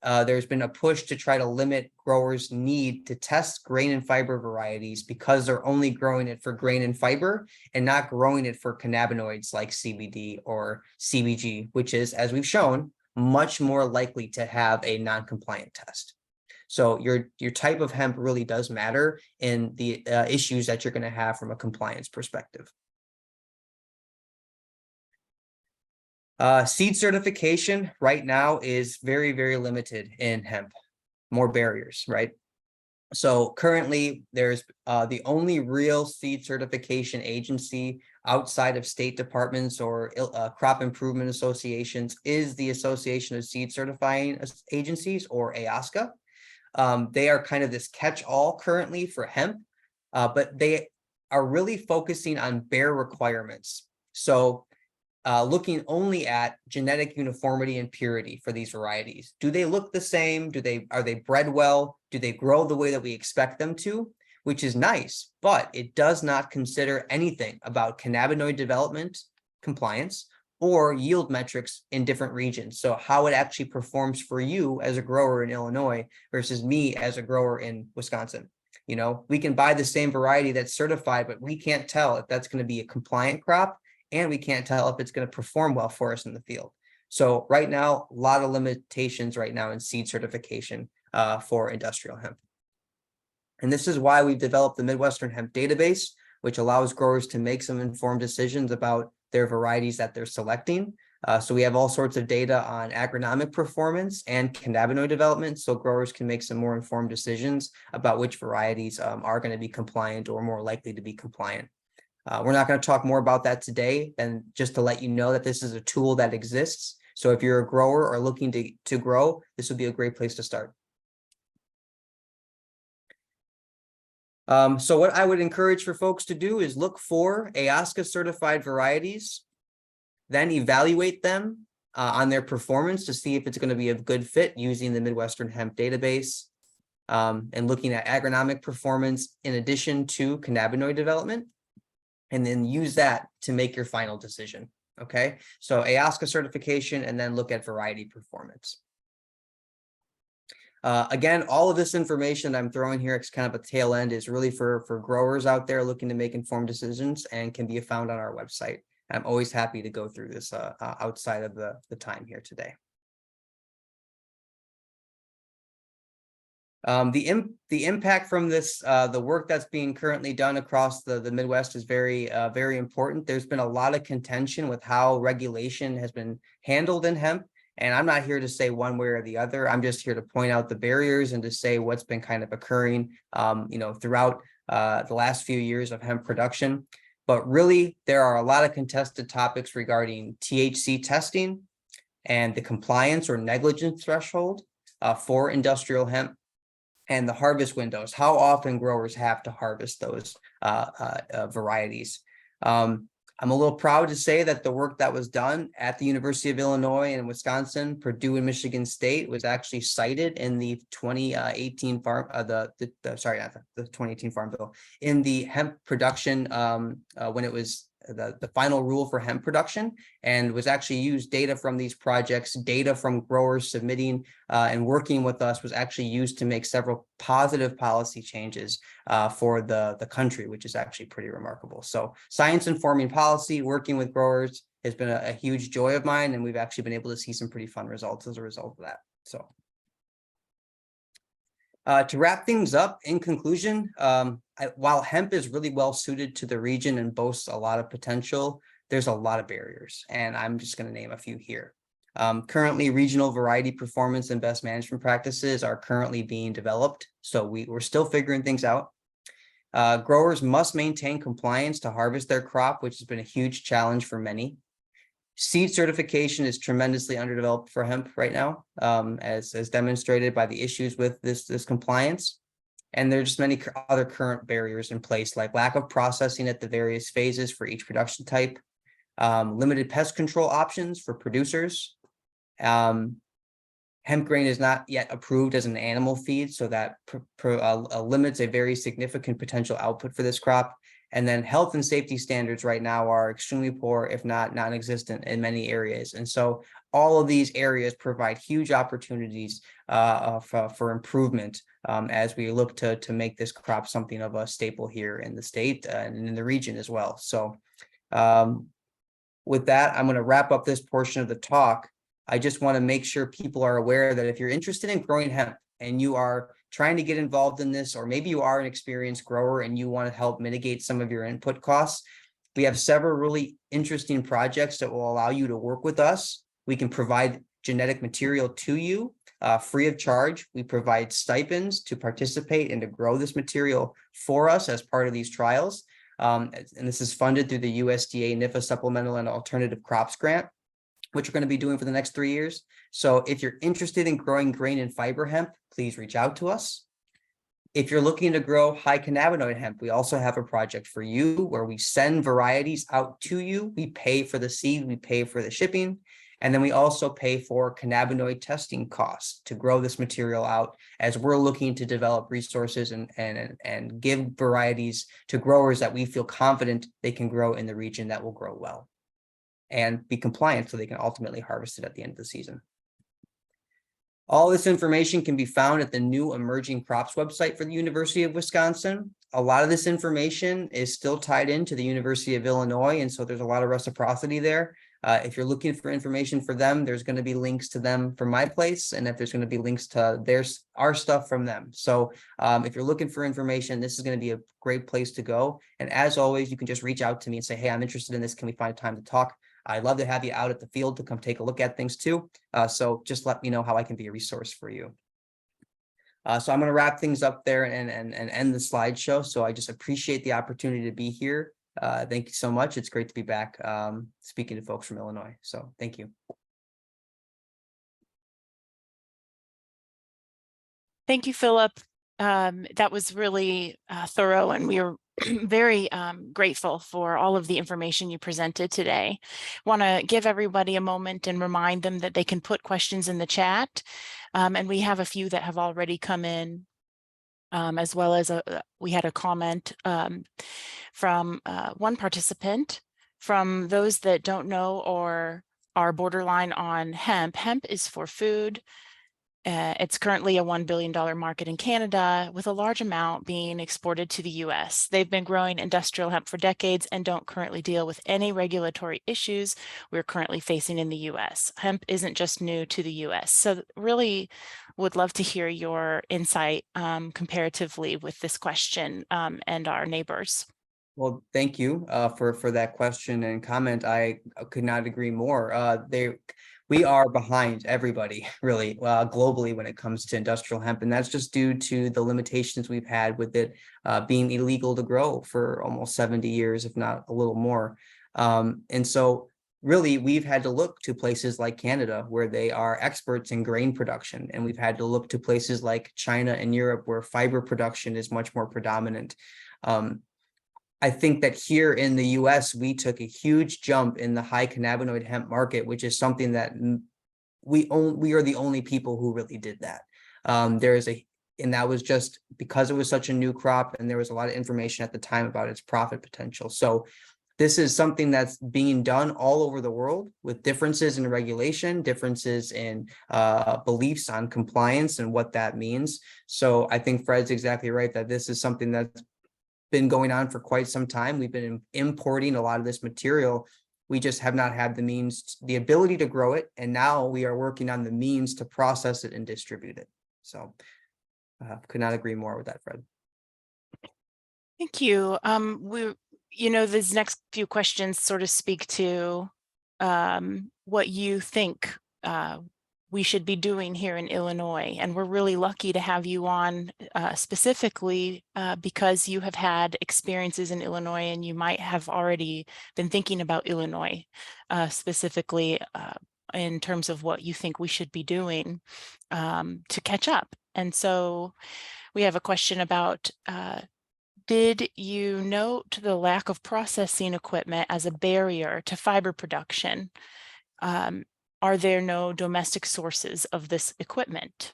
There's been a push to try to limit growers' need to test grain and fiber varieties because they're only growing it for grain and fiber and not growing it for cannabinoids like CBD or CBG, which is, as we've shown, much more likely to have a non-compliant test. So your type of hemp really does matter in the issues that you're going to have from a compliance perspective. Seed certification right now is very, very limited in hemp, more barriers, right? So currently there's the only real seed certification agency outside of state departments or crop improvement associations is the Association of Seed Certifying Agencies, or ASCA. They are kind of this catch-all currently for hemp, but they are really focusing on bare requirements. So looking only at genetic uniformity and purity for these varieties. Do they look the same? Are they bred well? Do they grow the way that we expect them to? Which is nice, but it does not consider anything about cannabinoid development, compliance, or yield metrics in different regions. So how it actually performs for you as a grower in Illinois versus me as a grower in Wisconsin. You know, we can buy the same variety that's certified, but we can't tell if that's going to be a compliant crop, and we can't tell if it's going to perform well for us in the field. So right now, a lot of limitations right now in seed certification for industrial hemp. And this is why we've developed the Midwestern Hemp Database, which allows growers to make some informed decisions about their varieties that they're selecting. So we have all sorts of data on agronomic performance and cannabinoid development, so growers can make some more informed decisions about which varieties are going to be compliant or more likely to be compliant. We're not going to talk more about that today, and just to let you know that this is a tool that exists. So if you're a grower or looking to grow, this would be a great place to start. So what I would encourage for folks to do is look for ASCA certified varieties, then evaluate them on their performance to see if it's going to be a good fit using the Midwestern Hemp Database, and looking at agronomic performance in addition to cannabinoid development, and then use that to make your final decision. Okay, so ASCA certification, and then look at variety performance. Again, all of this information that I'm throwing here, it's kind of a tail end, is really for growers out there looking to make informed decisions, and can be found on our website. I'm always happy to go through this outside of the time here today. The impact from this, the work that's being currently done across the Midwest is very, very important. There's been a lot of contention with how regulation has been handled in hemp. And I'm not here to say one way or the other. I'm just here to point out the barriers and to say what's been kind of occurring, throughout the last few years of hemp production. But really, there are a lot of contested topics regarding THC testing and the compliance or negligence threshold for industrial hemp, and the harvest windows, how often growers have to harvest those varieties. I'm a little proud to say that the work that was done at the University of Illinois and Wisconsin, Purdue, and Michigan State was actually cited in the 2018 farm, sorry, not the 2018 Farm Bill, in the hemp production, when it was the final rule for hemp production, and was actually used. Data from these projects, data from growers submitting and working with us was actually used to make several positive policy changes for the country, which is actually pretty remarkable. So science informing policy, working with growers has been a huge joy of mine, and we've actually been able to see some pretty fun results as a result of that. So to wrap things up, in conclusion, while hemp is really well suited to the region and boasts a lot of potential, there's a lot of barriers, and I'm just going to name a few here. Currently, regional variety performance and best management practices are currently being developed, so we're still figuring things out. Growers must maintain compliance to harvest their crop, which has been a huge challenge for many. Seed certification is tremendously underdeveloped for hemp right now, as demonstrated by the issues with this compliance. And there's just many other current barriers in place, like lack of processing at the various phases for each production type, limited pest control options for producers. Hemp grain is not yet approved as an animal feed, so that limits a very significant potential output for this crop. And then health and safety standards right now are extremely poor, if not non-existent in many areas. And so all of these areas provide huge opportunities for improvement as we look to make this crop something of a staple here in the state and in the region as well. So with that, I'm going to wrap up this portion of the talk. I just want to make sure people are aware that if you're interested in growing hemp and you are trying to get involved in this, or maybe you are an experienced grower and you want to help mitigate some of your input costs, we have several really interesting projects that will allow you to work with us. We can provide genetic material to you free of charge. We provide stipends to participate and to grow this material for us as part of these trials. And this is funded through the USDA NIFA Supplemental and Alternative Crops Grant, which we're going to be doing for the next 3 years. So if you're interested in growing grain and fiber hemp, please reach out to us. If you're looking to grow high cannabinoid hemp, we also have a project for you where we send varieties out to you. We pay for the seed, we pay for the shipping, and then we also pay for cannabinoid testing costs to grow this material out, as we're looking to develop resources and give varieties to growers that we feel confident they can grow in the region that will grow well and be compliant so they can ultimately harvest it at the end of the season. All this information can be found at the new Emerging Crops website for the University of Wisconsin. A lot of this information is still tied into the University of Illinois, and so there's a lot of reciprocity there. If you're looking for information for them, there's going to be links to them from my place, and if there's going to be links to our stuff from them. So if you're looking for information, this is going to be a great place to go. And as always, you can just reach out to me and say, hey, I'm interested in this. Can we find time to talk? I'd love to have you out at the field to come take a look at things too. So just let me know how I can be a resource for you. So I'm going to wrap things up there and end the slideshow. So I just appreciate the opportunity to be here. Thank you so much. It's great to be back speaking to folks from Illinois. So thank you. Thank you, Philip. That was really thorough, and we are very grateful for all of the information you presented today. Want to give everybody a moment and remind them that they can put questions in the chat. And we have a few that have already come in, as well as we had a comment from one participant. From those that don't know or are borderline on hemp, hemp is for food. It's currently a $1 billion market in Canada, with a large amount being exported to the US. They've been growing industrial hemp for decades and don't currently deal with any regulatory issues we're currently facing in the US. Hemp isn't just new to the US. So really would love to hear your insight comparatively with this question and our neighbors. Well, thank you for that question and comment. I could not agree more. We are behind everybody, really, globally when it comes to industrial hemp, and that's just due to the limitations we've had with it being illegal to grow for almost 70 years, if not a little more. And so really, we've had to look to places like Canada, where they are experts in grain production, and we've had to look to places like China and Europe, where fiber production is much more predominant. I think that here in the US, we took a huge jump in the high cannabinoid hemp market, which is something that we are the only people who really did that. And that was just because it was such a new crop and there was a lot of information at the time about its profit potential. So this is something that's being done all over the world with differences in regulation, differences in beliefs on compliance and what that means. So I think Fred's exactly right that this is something that's been going on for quite some time. We've been importing a lot of this material. We just have not had the means, the ability to grow it. And now we are working on the means to process it and distribute it. So could not agree more with that, Fred. Thank you. These next few questions sort of speak to what you think we should be doing here in Illinois. And we're really lucky to have you on specifically because you have had experiences in Illinois and you might have already been thinking about Illinois specifically in terms of what you think we should be doing to catch up. And so we have a question about did you note the lack of processing equipment as a barrier to fiber production? Are there no domestic sources of this equipment?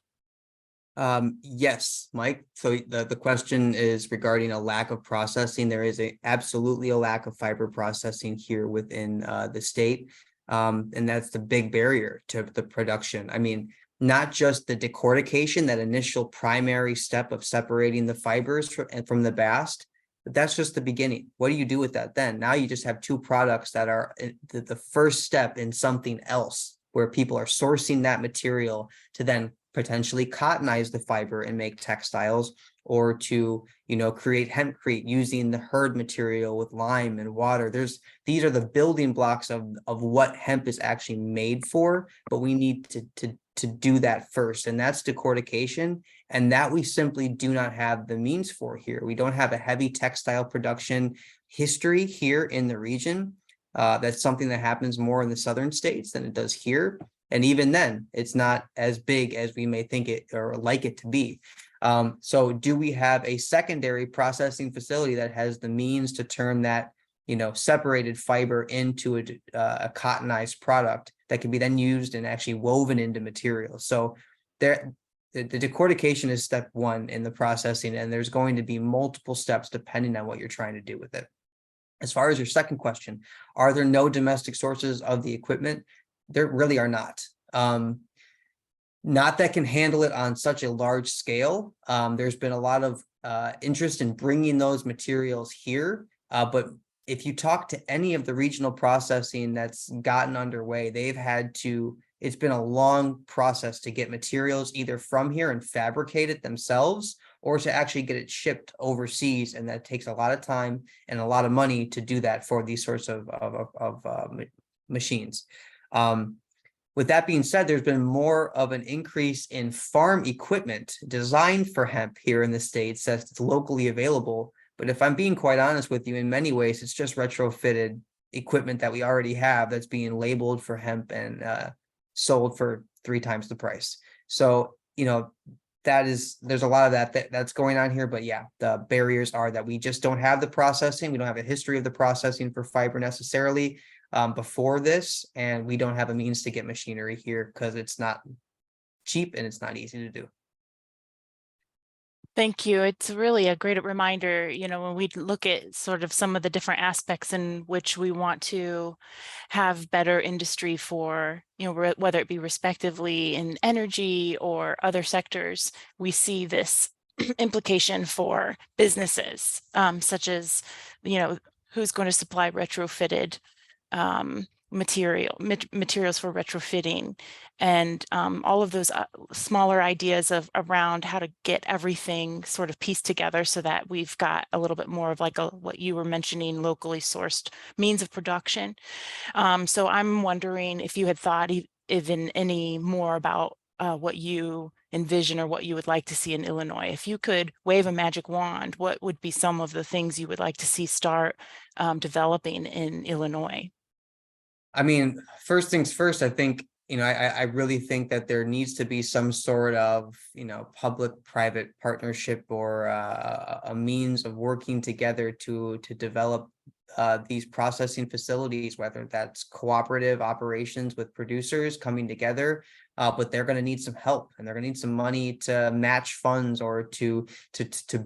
Yes, Mike. So the question is regarding a lack of processing. There is absolutely a lack of fiber processing here within the state. And that's the big barrier to the production. I mean, not just the decortication, that initial primary step of separating the fibers from the bast, but that's just the beginning. What do you do with that then? Now you just have two products that are the first step in something else, where people are sourcing that material to then potentially cottonize the fiber and make textiles, or to, create hempcrete using the hurd material with lime and water. These are the building blocks of what hemp is actually made for, but we need to do that first, and that's decortication, and that we simply do not have the means for here. We don't have a heavy textile production history here in the region. That's something that happens more in the southern states than it does here. And even then, it's not as big as we may think it or like it to be. So do we have a secondary processing facility that has the means to turn that, separated fiber into a cottonized product that can be then used and actually woven into material? So the decortication is step one in the processing, and there's going to be multiple steps depending on what you're trying to do with it. As far as your second question, are there no domestic sources of the equipment? There really are not. Not that can handle it on such a large scale. There's been a lot of interest in bringing those materials here, but if you talk to any of the regional processing that's gotten underway, it's been a long process to get materials either from here and fabricate it themselves, or to actually get it shipped overseas. And that takes a lot of time and a lot of money to do that for these sorts of machines. With that being said, there's been more of an increase in farm equipment designed for hemp here in the States that's locally available. But if I'm being quite honest with you, in many ways, it's just retrofitted equipment that we already have that's being labeled for hemp and sold for 3 times the price. So, there's a lot of that's going on here. But yeah, the barriers are that we just don't have the processing. We don't have a history of the processing for fiber necessarily before this, and we don't have a means to get machinery here because it's not cheap and it's not easy to do. Thank you. It's really a great reminder, when we look at sort of some of the different aspects in which we want to have better industry for, whether it be respectively in energy or other sectors, we see this implication for businesses, such as, who's going to supply retrofitted materials for retrofitting, and all of those smaller ideas around how to get everything sort of pieced together so that we've got a little bit more of like what you were mentioning, locally sourced means of production. So I'm wondering if you had thought even any more about what you envision or what you would like to see in Illinois. If you could wave a magic wand, what would be some of the things you would like to see start developing in Illinois? I mean, first things first, I think I really think that there needs to be some sort of, public-private partnership or a means of working together to develop these processing facilities, whether that's cooperative operations with producers coming together, but they're going to need some help and they're going to need some money to match funds or to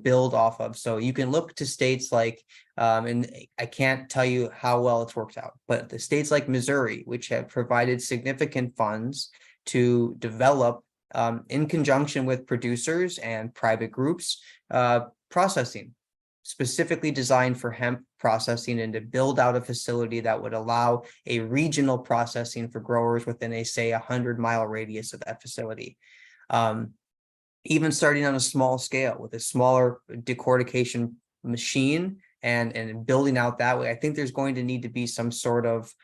build off of. So you can look to states like, and I can't tell you how well it's worked out, but the states like Missouri, which have provided significant funds to develop, in conjunction with producers and private groups, processing specifically designed for hemp processing, and to build out a facility that would allow a regional processing for growers within a, say, 100-mile radius of that facility. Even starting on a small scale with a smaller decortication machine and building out that way, I think there's going to need to be some sort of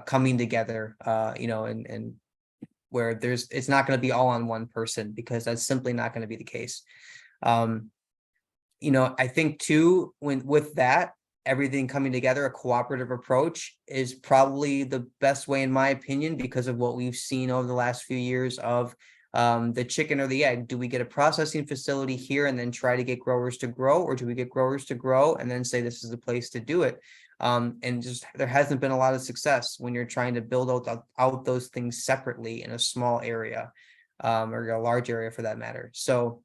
coming together, and where it's not going to be all on one person, because that's simply not going to be the case. I think too, with that, everything coming together, a cooperative approach is probably the best way, in my opinion, because of what we've seen over the last few years of the chicken or the egg. Do we get a processing facility here and then try to get growers to grow, or do we get growers to grow and then say this is the place to do it? And just there hasn't been a lot of success when you're trying to build out those things separately in a small area, or a large area for that matter. So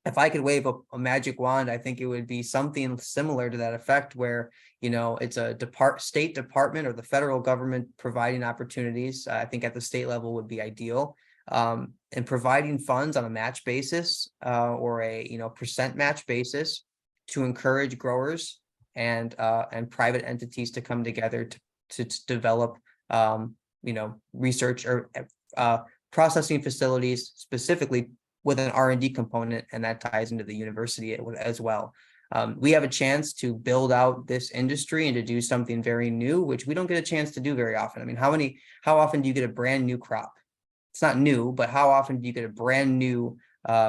if I could wave a magic wand, I think it would be something similar to that effect, where, it's a state department or the federal government providing opportunities. I think at the state level would be ideal, and providing funds on a match basis, or a, percent match basis, to encourage growers and private entities to come together to develop, research or processing facilities, specifically with an R&D component, and that ties into the university as well. We have a chance to build out this industry and to do something very new, which we don't get a chance to do very often. I mean, how often do you get a brand new crop? It's not new, but how often do you get a brand new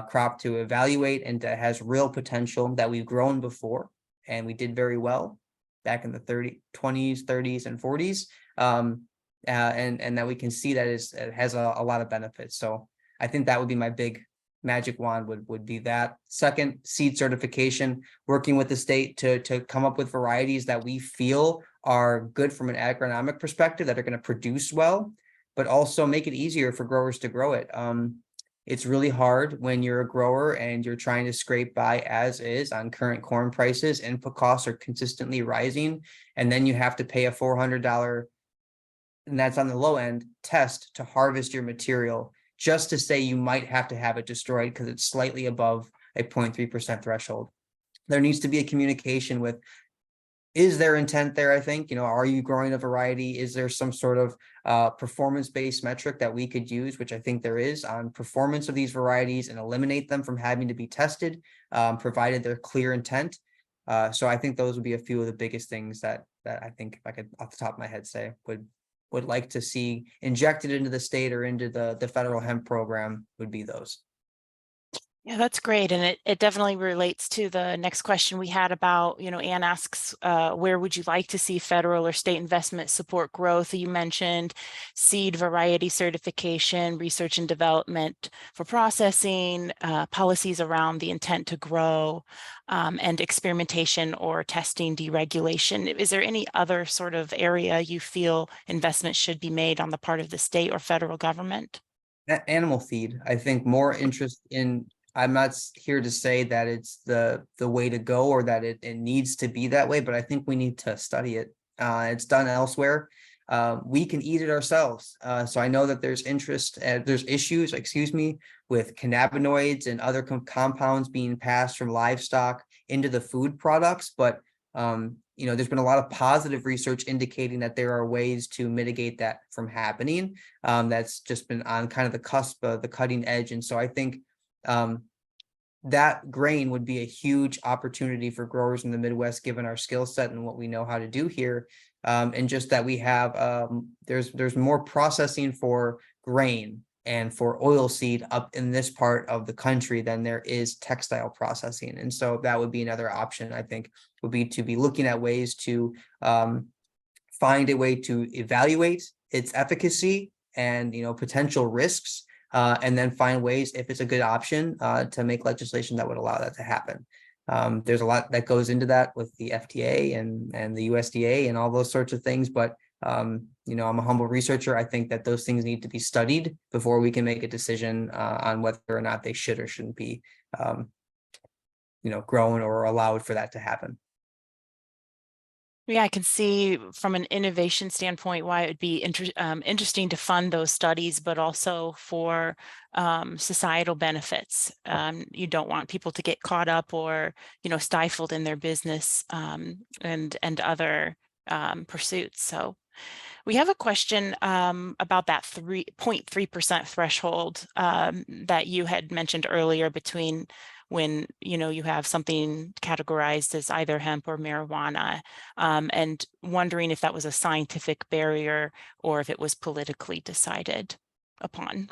crop to evaluate and that has real potential, that we've grown before and we did very well back in the 20s, 30s, and 40s, and that we can see that it has a lot of benefits. So I think that would be my big magic wand, would be that. Second, seed certification, working with the state to come up with varieties that we feel are good from an agronomic perspective, that are going to produce well, but also make it easier for growers to grow it. It's really hard when you're a grower and you're trying to scrape by as is on current corn prices. Input costs are consistently rising, and then you have to pay a $400, and that's on the low end, test to harvest your material, just to say you might have to have it destroyed because it's slightly above a 0.3% threshold. There needs to be a communication with, is there intent there? I think, are you growing a variety? Is there some sort of performance-based metric that we could use, which I think there is, on performance of these varieties, and eliminate them from having to be tested, provided they're clear intent. So I think those would be a few of the biggest things that I think, if I could off the top of my head say, would like to see injected into the state or into the federal hemp program, would be those. Yeah, that's great. And it definitely relates to the next question we had about, Anne asks, where would you like to see federal or state investment support growth? You mentioned seed variety certification, research and development for processing, policies around the intent to grow, and experimentation or testing deregulation. Is there any other sort of area you feel investment should be made on the part of the state or federal government? Animal feed, I think more interest in. I'm not here to say that it's the way to go, or that it needs to be that way, but I think we need to study it. It's done elsewhere. We can eat it ourselves. So I know that there's interest, there's issues, with cannabinoids and other compounds being passed from livestock into the food products. But, there's been a lot of positive research indicating that there are ways to mitigate that from happening. That's just been on kind of the cusp of the cutting edge. And so I think that grain would be a huge opportunity for growers in the Midwest, given our skill set and what we know how to do here. And just that we have, there's more processing for grain and for oilseed up in this part of the country than there is textile processing. And so that would be another option, I think, would be to be looking at ways to find a way to evaluate its efficacy and, potential risks, and then find ways, if it's a good option, to make legislation that would allow that to happen. There's a lot that goes into that with the FDA and the USDA and all those sorts of things, but I'm a humble researcher. I think that those things need to be studied before we can make a decision on whether or not they should or shouldn't be, grown or allowed for that to happen. Yeah, I can see from an innovation standpoint why it would be interesting to fund those studies, but also for societal benefits. You don't want people to get caught up or, stifled in their business and other pursuits. So we have a question about that 3.3% threshold that you had mentioned earlier between when you have something categorized as either hemp or marijuana, and wondering if that was a scientific barrier or if it was politically decided upon.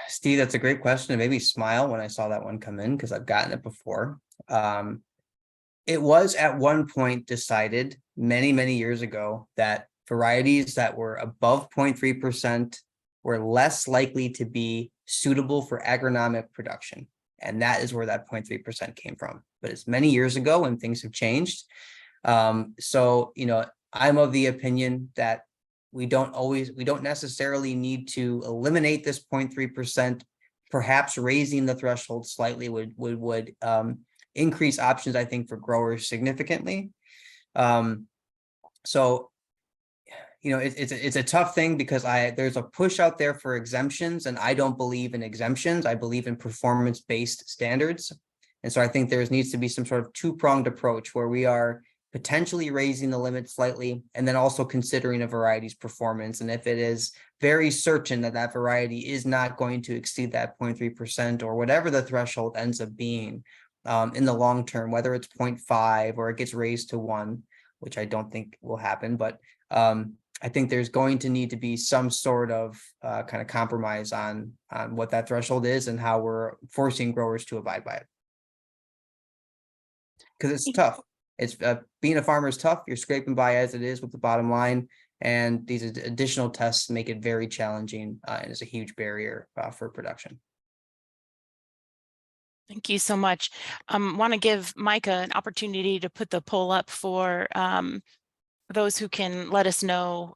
Steve, that's a great question. It made me smile when I saw that one come in because I've gotten it before. It was at one point decided many, many years ago that varieties that were above 0.3% were less likely to be suitable for agronomic production. And that is where that 0.3% came from. But it's many years ago and things have changed. So, I'm of the opinion that we don't necessarily need to eliminate this 0.3%. Perhaps raising the threshold slightly would increase options, I think, for growers significantly. So, it's a tough thing because there's a push out there for exemptions, and I don't believe in exemptions. I believe in performance-based standards. And so I think there needs to be some sort of two-pronged approach where we are potentially raising the limit slightly and then also considering a variety's performance. And if it is very certain that that variety is not going to exceed that 0.3% or whatever the threshold ends up being in the long term, whether it's 0.5 or it gets raised to 1, which I don't think will happen, but I think there's going to need to be some sort of kind of compromise on what that threshold is and how we're forcing growers to abide by it. Because it's tough. It's being a farmer is tough. You're scraping by as it is with the bottom line, and these additional tests make it very challenging and is a huge barrier for production. Thank you so much. Want to give Micah an opportunity to put the poll up for those who can let us know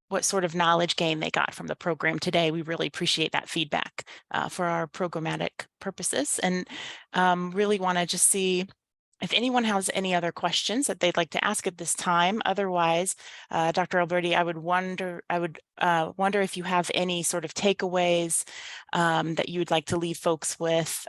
what sort of knowledge gain they got from the program today. We really appreciate that feedback for our programmatic purposes, and really want to just see if anyone has any other questions that they'd like to ask at this time. Otherwise, Dr. Alberti, I would wonder if you have any sort of takeaways that you would like to leave folks with.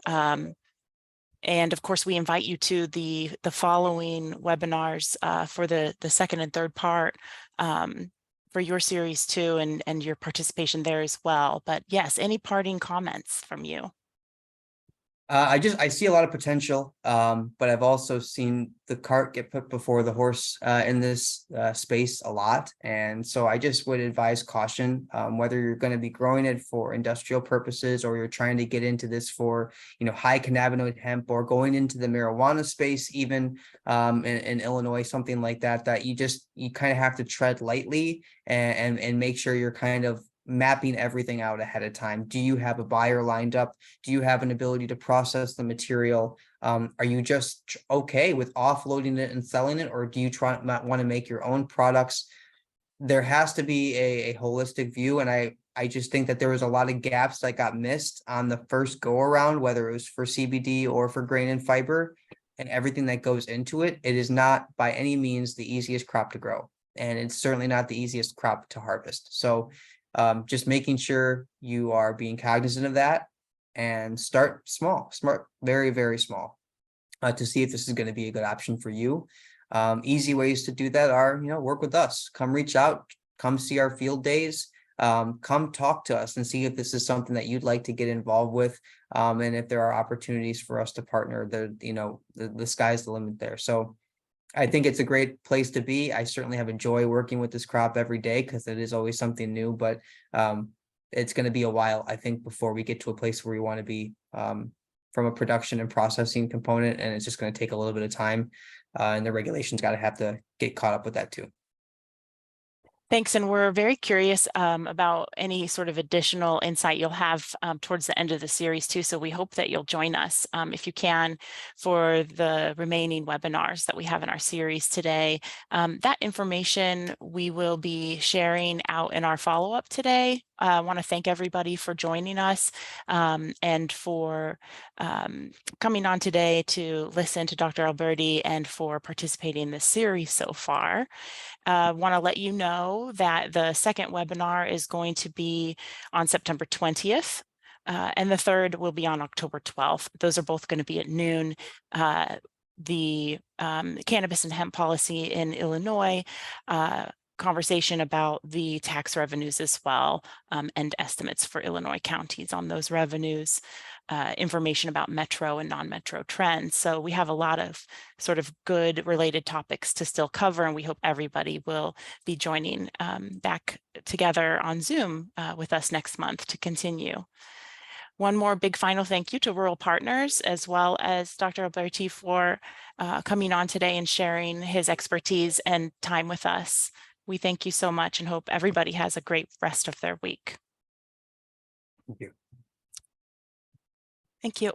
And of course, we invite you to the following webinars for the second and third part for your series too, and your participation there as well. But yes, any parting comments from you? I see a lot of potential, but I've also seen the cart get put before the horse in this space a lot. And so I just would advise caution, whether you're going to be growing it for industrial purposes or you're trying to get into this for, high cannabinoid hemp or going into the marijuana space, even in Illinois, something like that, that you kind of have to tread lightly and make sure you're kind of mapping everything out ahead of time. Do you have a buyer lined up? Do you have an ability to process the material? Are you just okay with offloading it and selling it, or do you want to make your own products? There has to be a holistic view, and I just think that there was a lot of gaps that got missed on the first go around, whether it was for CBD or for grain and fiber and everything that goes into it. It is not by any means the easiest crop to grow, and it's certainly not the easiest crop to harvest. So just making sure you are being cognizant of that and start small, very, very small, to see if this is going to be a good option for you. Easy ways to do that are, work with us, come reach out, come see our field days, come talk to us and see if this is something that you'd like to get involved with. And if there are opportunities for us to partner, the sky's the limit there. So I think it's a great place to be. I certainly have a joy working with this crop every day because it is always something new, but it's going to be a while, I think, before we get to a place where we want to be from a production and processing component. And it's just going to take a little bit of time, and the regulations have to get caught up with that too. Thanks, and we're very curious about any sort of additional insight you'll have towards the end of the series too. So we hope that you'll join us if you can for the remaining webinars that we have in our series today. That information we will be sharing out in our follow-up today. I want to thank everybody for joining us and for coming on today to listen to Dr. Alberti and for participating in this series so far. Want to let you know that the second webinar is going to be on September 20th. And the third will be on October 12th. Those are both going to be at noon. The cannabis and hemp policy in Illinois, conversation about the tax revenues as well, and estimates for Illinois counties on those revenues, information about metro and non-metro trends. So we have a lot of sort of good related topics to still cover, and we hope everybody will be joining back together on Zoom with us next month to continue. One more big final thank you to Rural Partners, as well as Dr. Alberti for coming on today and sharing his expertise and time with us. We thank you so much and hope everybody has a great rest of their week. Thank you. Thank you.